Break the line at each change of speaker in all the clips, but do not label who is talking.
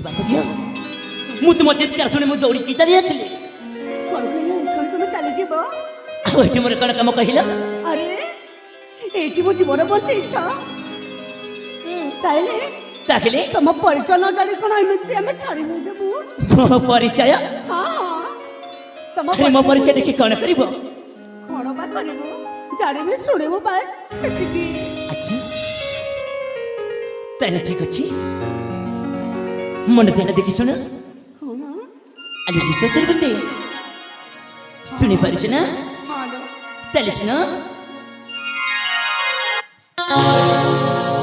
दियो मु तुम चित्कार शुणी मु दौड़ी की चली आसली
कौन कहले कौन तुम चली जीव
ओटी मोर कण काम कहिला
अरे एठी मो जीवन बचैछ ताइले
ताकले
तुम परिचय न जानी कोन एमिति हमें छाड़ी नहीं देबू
मो परिचय
हां तुम
अरे मो परिचय देखि कण करिवो
कोन बा करबो जाने में सुनेबो बस एतिकी
अच्छा ताले ठीक अछि मन देना देखि सुन
हां
अरे विश्वास करबे सुनी पारुछ ना
हां
ताले सुन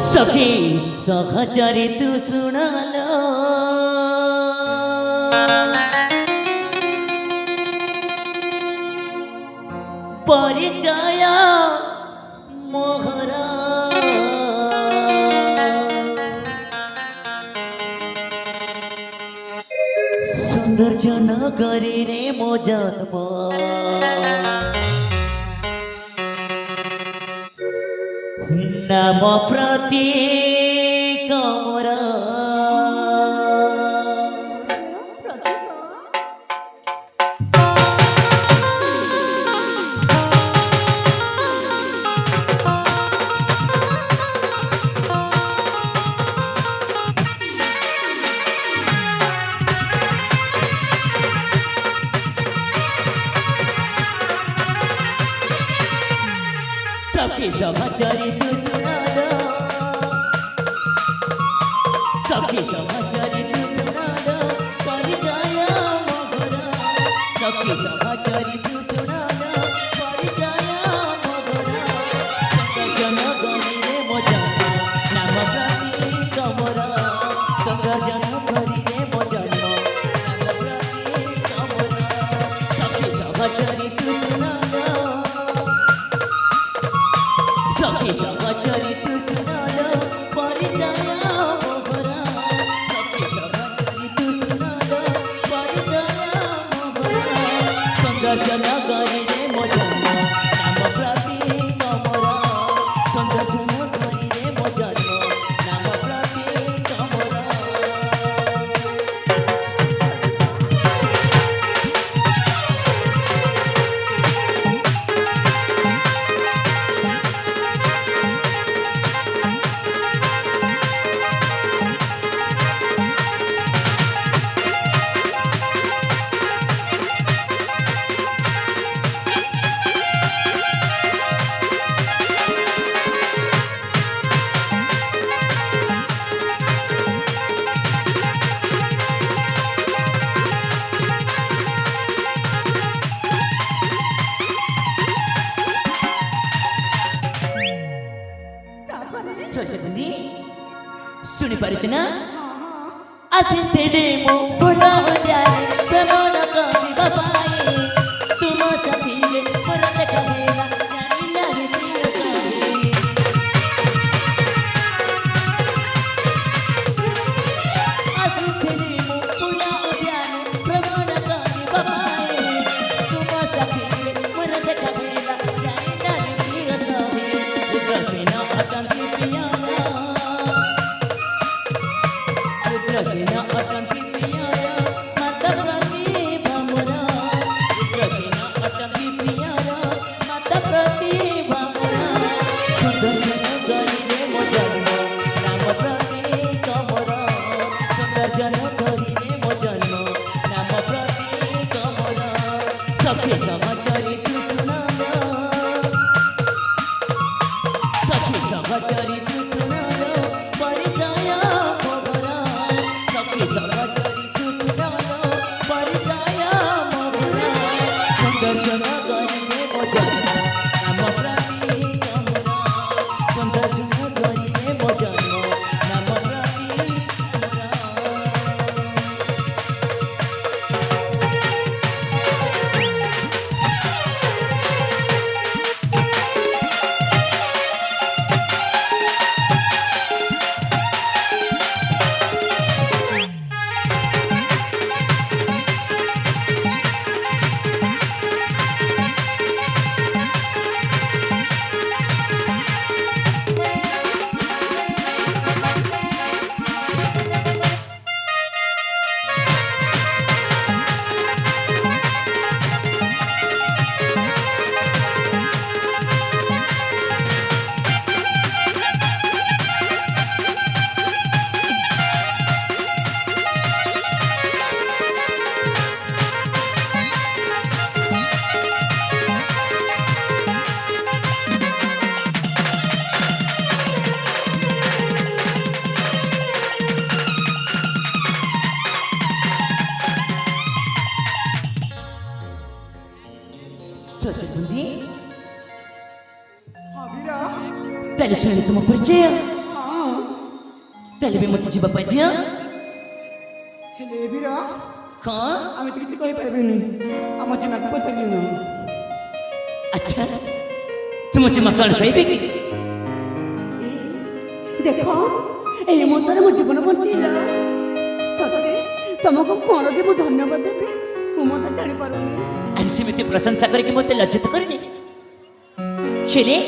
सखी सहचरी तू सुनालो परिचय मोहरा सुंदर जनगरी रे मो जन्म नाम प्रति कमरा सखी समाचारी तू सुनालो सखी समाचारी तू सुनालो परिचय मोहरा सखी समाचारी तू सुनालो परिचय मोहरा संगजन गरी रे मो जन्म नाम प्रति कमरा संगजन गरी रे मो जन्म नाम प्रति कमरा सखी समाचारी तू सुनालो सखी समाचारी तू सुनालो परिचय मोहरा सखी समाचारी तू सुनालो परिचय मोहरा संगजन गरी रे मो जन्म नाम प्रति कमरा संगजन गरी रे मो जन्म नाम प्रति कमरा सोचतनी सुनी पारुछ ना आसितेले मो बुढ़ा हो जाए प्रेमन कवि बाबाए तुम साथीले पर देखमेला जानी नारी प्रिय कहे आसितेले मो बुढ़ा हो जाए प्रेमन कवि बाबाए तुम साथीले पर देखमेला जानी नारी प्रिय कहे उग्रसेना अटंकी पियाना उग्रसेना अटंकी पियाना माता प्रति भमरा उग्रसेना अटंकी पियाना माता प्रति भमरा सुंदर जन गरी रे मो जन्म नाम प्रति कमरा सुंदर जन गरी रे मो जन्म नाम प्रति कमरा सखी समाचारी तू सुनालो सखी समाचारी तू सुनालो परिचय मोहरा सखी समाचारी तू सुनालो परिचय मोहरा सुंदर जन गरी रे मो जन्म नाम प्रति कमरा सुंदर जन गरी रे मो जन्म नाम प्रति ତାହେଲେ ଶୁଣିଲି ତୁମ ପରିଚୟ।
ହଁ
ତାହେଲେ ବି ମୋତେ ଯିବା ପାଇଁ ଦିଅ।
ହେଲେ ବୀର
ହଁ
ଆମେ ତ କିଛି କହିପାରିବୁନି, ଆମ ଜିମାକୁ ପଚାରିଲୁ।
ଆଚ୍ଛା ତୁମ ଜିମା କ'ଣ କହିବେ କି?
ଦେଖ ଏଇ ମୁହୂର୍ତ୍ତରେ ମୋ ଜୀବନ ବଞ୍ଚେଇଲ। ସତରେ ତମକୁ କ'ଣ ଦେବୁ, ଧନ୍ୟବାଦ ଦେବି ମୁଁ ମଧ୍ୟ ଜାଣିପାରୁନି।
ଆରେ ସେମିତି ପ୍ରଶଂସା କରିକି ମୋତେ ଲଜ୍ଜିତ କରିନି। ସେରେ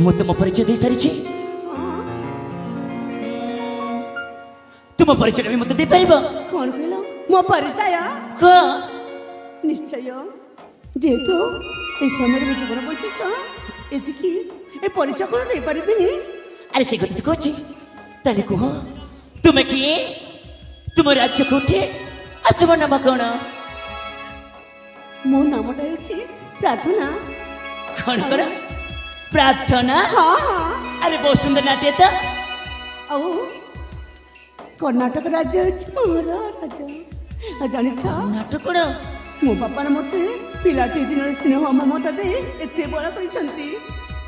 ମୁଁ ତୁମ ପରିଚୟ ଦେଇ ସାରିଛି। ତୁମ ପରିଚୟ ବି ମୋତେ ଦେଇପାରିବ?
କ'ଣ କହିଲ? ମୋ ପରିଚୟ?
ହଁ
ନିଶ୍ଚୟ, ଯେହେତୁ এই ସମୟରେ ମୋ ଜୀବନ ବଞ୍ଚିଛ, ଏତିକି ଏ ପରିଚୟ କ'ଣ ଦେଇପାରିବିନି?
ଆରେ ସେ କଥା ତ କହୁଛି। ତାହେଲେ କୁହ ତୁମେ କିଏ, ତୁମ ରାଜ୍ୟ କୋଉଠି, ଆଉ ତୁମ ନାମ କ'ଣ?
ମୋ ନାମଟା ହେଉଛି ପ୍ରାର୍ଥନା।
କ'ଣ କର? ପ୍ରାର୍ଥନା?
ହଁ ହଁ।
ଆରେ ବହୁତ ସୁନ୍ଦର ନାଟ୍ୟ ତ।
ଆଉ କର୍ଣ୍ଣାଟକ ରାଜ୍ୟ ହେଉଛି ମୋର ରାଜ୍ୟ। ଆଉ ଜାଣିଛ
ନାଟକଣ?
ମୋ ବାପା ମୋତେ ପିଲାଟି ଦିନରେ ସ୍ନେହ ମମତା ଦେଇ ଏତେ ବଡ଼ କରିଛନ୍ତି।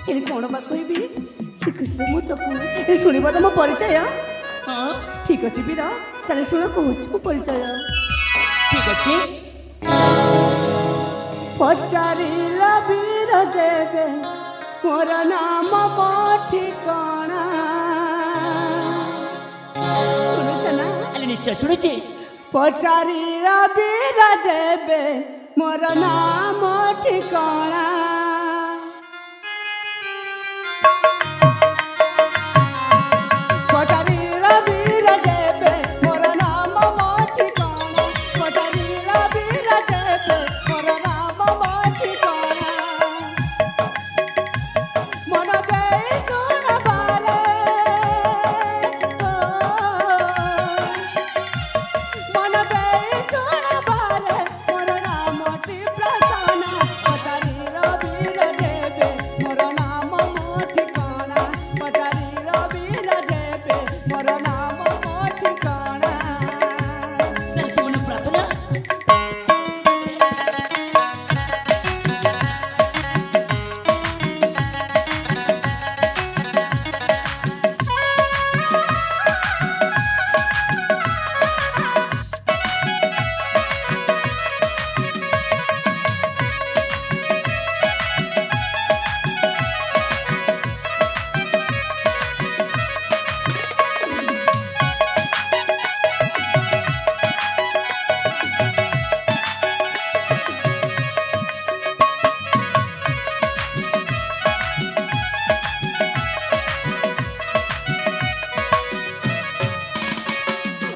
ହେଲେ କ'ଣ ବା କହିବି, ସେ ଖୁସିରେ ମୁଁ ତାକୁ ଶୁଣିବ ତ ମୋ ପରିଚୟ।
ହଁ
ଠିକ୍ ଅଛି ବୀର, ତାହେଲେ ଶୁଣ କହୁଛି ମୋ ପରିଚୟ।
ଠିକ ଅଛି।
ପଚାରିଲ ବୀର ଯେବେ ମୋର ନାମ ଠିକଣା। ଶୁଣୁଛ ନା?
ଆରେ ନିଶ୍ଚୟ ଶୁଣୁଛି।
ପଚାରିଲ ବୀର ଯେବେ ମୋର ନାମ ଠିକଣା। ପଚାରିଲ ବୀର ଯେବେ ମୋର ନାମ ଠିକଣା। ପଚାରିଲ ବୀର ଯେବେ ମୋର ନାମ ଠିକଣା। ମନ ଦେଇ ଶୁଣ ବାରେ, ମନ ଦେଇ ଶୁଣ ବାରେ ମୋର ନାମଟି ପ୍ରାର୍ଥନା। ପଚାରିଲ ବୀର ଯେବେ ମୋର ନାମ ଠିକଣା। ପଚାରିଲ ବୀର ଯେବେ ମୋର ନାମ ଠିକଣା।
ତାହେଲେ ତୁମ ନାମ ପ୍ରାର୍ଥନା?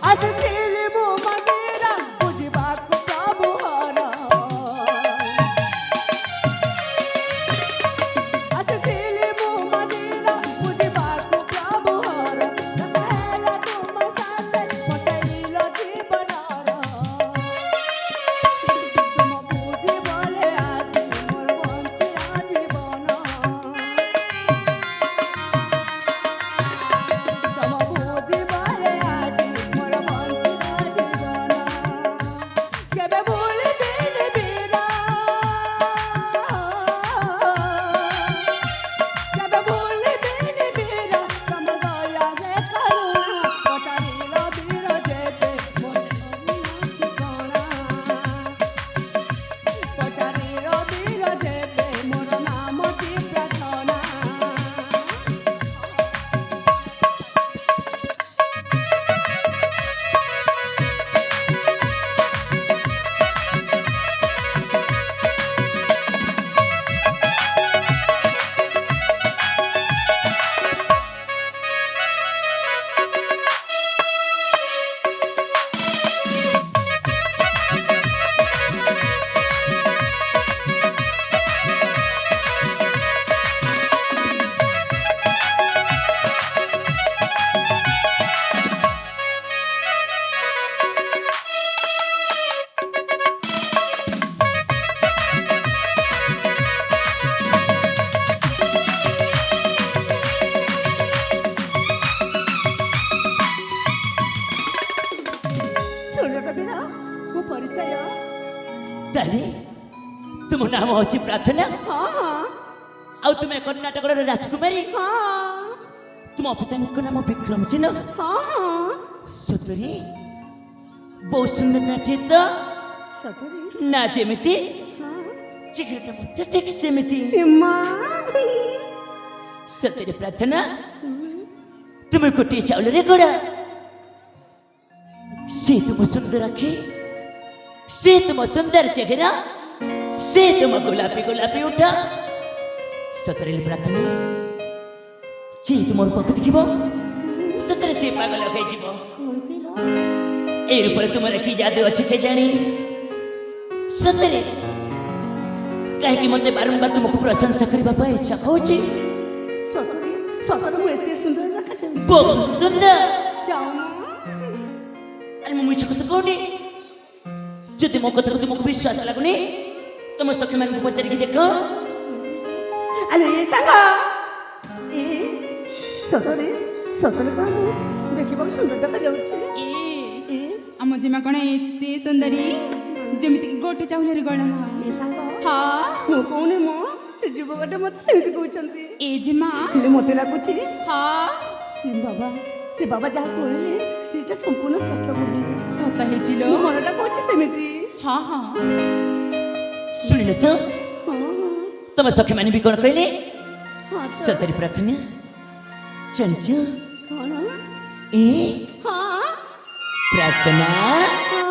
ଆସିଥିଲି ମୁଁ ମନ୍ଦିର ବୁଝିବାକୁ ପ୍ରଭୁହର। ଆସିଥିଲି ମୁଁ ମନ୍ଦିର ବୁଝିବାକୁ ପ୍ରଭୁହର। କଥା ହେଲା ତୁମ ସାଥେ ପଚାରିଲ ଜୀବନର। ତୁମ ବୁଦ୍ଧି ବଳେ ଆଜି ମୋର ବଞ୍ଚିଲା ଜୀବନ। ତମ ବୁଦ୍ଧି ବଳେ ଆଜି ମୋର ବଞ୍ଚିଲା ଜୀବନ। କେବେ ଭୁଲିବିନି ବୀର, କେବେ ଭୁଲିବିନି ବୀର ତମ ଦୟା ସେ କରୁଣା। ପଚାରିଲ ବୀର ଯେବେ ମୋର ଠିକଣା। ପଚାରିଲ ବୀର ଯେବେ ମୋର ନାମଟି ପ୍ରାର୍ଥନା। ଶୁଣିଲ ବୀର ମୋ ପରିଚୟ?
ତାହେଲେ ତୁମ ନାମ ହଉଛି ପ୍ରାର୍ଥନା?
ହଁ ହଁ।
ଆଉ ତୁମେ କର୍ଣ୍ଣାଟକର ରାଜକୁମାରୀ
ହଁ
ତୁମ ପିତାଙ୍କ ନାମ ବିକ୍ରମସିଂହ
ହଁ
ସତରେ ବହୁତ ସୁନ୍ଦର ନାଟିଏ ତ
ସତରେ
ନା ଯେମିତି
ହଁ
ଚିତ୍ରଟା ମଧ୍ୟ ଠିକ୍ ସେମିତି
ଏମା
ସତରେ ପ୍ରାର୍ଥନା ତୁମେ ଗୋଟିଏ ଚାଉଳରେ ଗড়ା ସେ ତୁମ ସୁନ୍ଦର ଆଖି ସେ ତୁମ ସୁନ୍ଦର ଚେହେରା ସେ ତୁମ ଗୋଲାପୀ ଗୋଲାପୀ ଉଠା ସତରେ ପ୍ରାର୍ଥନା ଯେ ତୁମ ରୂପକୁ ଦେଖିବ ସତରେ ସେ ପାଗଳ ହେଇଯିବ এই রূপরে তোমার কি জাদু আছে কে জানি সତରେ কাହିଁକି ମୋତେ ବାରମ୍ବାର ତୁମକୁ ପ୍ରଶଂସା କରିବା ପାଇଁ ଇଚ୍ଛା ହଉଛି
ସତରେ ସତରେ ମୁଁ ଏତେ ସୁନ୍ଦର ଦେଖାଯାଉଛି
ବହୁତ ସୁନ୍ଦର
ଯାଉନ
ଆରେ ମୁଁ ମିଛ କଥା କହୁନି ଯଦି ମୋ କଥାକୁ ତୁମକୁ ବିଶ୍ୱାସ ଲାଗୁନି ତମ ସଖୀମାନଙ୍କୁ ପଚାରିକି ଦେଖ
ଆରେ ଏ ସାଙ୍ଗ ଏ ସତରେ ସତରେ କଣ ମୁଁ ଦେଖିବାକୁ ସୁନ୍ଦର ଦେଖାଯାଉଛି ଏ
ଆମ ଜିମା କଣ ଏତେ ସୁନ୍ଦରୀ ଯେମିତି ଗୋଟେ ଚାହୁଳରେ ଗଣା
ଏ ସାଙ୍ଗ
ହଁ
ମୁଁ କହୁନି ମୋ ସେ ଯୁବକଟା ମତେ ସେମିତି କହୁଛନ୍ତି
ଏ ଜିମା
ହେଲେ ମତେ ଲାଗୁଛି
ହଁ
ସେ ବାବା ଯାହା କହିଲେ ସେଟା ସମ୍ପୂର୍ଣ୍ଣ ସତ ବୋଲି
ସତ ହେଇଚିଲ
ମୋ ମନଟା କହୁଛି ସେମିତି
ହଁ ହଁ
ଶୁଣିଲ ତ
ହଁ
ତମ ସଖୀମାନେ ବି କଣ କହିଲେ
ହଁ
ସତରେ ପ୍ରାର୍ଥନା ଜାଣିଛ
କଣ
ଏ
ହଁ
ପ୍ରାର୍ଥନା
ହଁ